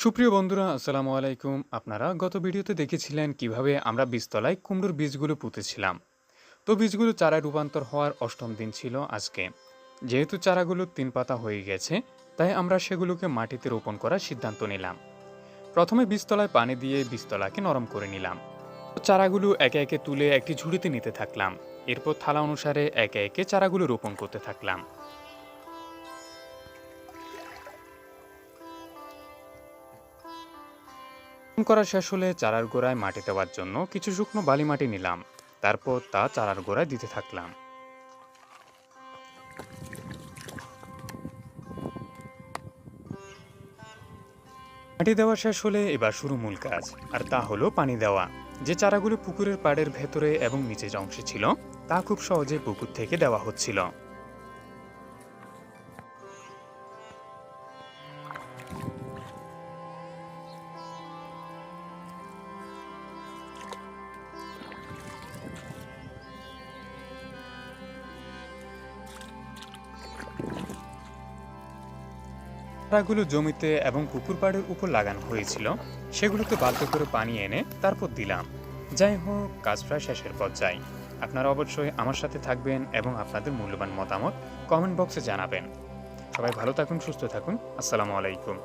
সুপ্রিয় বন্ধুরা, আসসালামু আলাইকুম। আপনারা গত ভিডিওতে দেখেছিলেন কিভাবে আমরা বীজতলায় কুমড়োর বীজগুলো পুঁতেছিলাম। তো বীজগুলো চারায় রূপান্তর হওয়ার অষ্টম দিন ছিল আজকে। যেহেতু চারাগুলো 3 পাতা হয়ে গেছে, তাই আমরা সেগুলোকে মাটিতে রোপণ করার সিদ্ধান্ত নিলাম। প্রথমে বীজতলায় পানি দিয়ে বীজতলাকে নরম করে নিলাম। তো চারাগুলো একে একে তুলে একটি ঝুড়িতে নিতে থাকলাম। এরপর থালা অনুসারে একে একে চারাগুলো রোপণ করতে থাকলাম। রোপণ করা শেষ হলে চারার গোড়ায় মাটি দেওয়ার জন্য কিছু শুকনো বালি মাটি নিলাম। তারপর তা চারার গোড়ায় দিতে থাকলাম। মাটি দেওয়া শেষ হলে এবার শুরু মূল কাজ, আর তা হলো পানি দেওয়া। যে চারাগুলো পুকুরের পাড়ের ভেতরে এবং নিচের অংশে ছিল, তা খুব সহজে পুকুর থেকে দেওয়া হচ্ছিল। চারাগুলো জমিতে এবং পুকুর পাড়ের উপর লাগানো হয়েছিল, সেগুলোতে বালতি করে পানি এনে তারপর দিলাম। যাই হোক, কাজ প্রায় শেষের পর্যায়ে। আপনারা অবশ্যই আমার সাথে থাকবেন এবং আপনাদের মূল্যবান মতামত কমেন্ট বক্সে জানাবেন। সবাই ভালো থাকুন, সুস্থ থাকুন। আসসালামু আলাইকুম।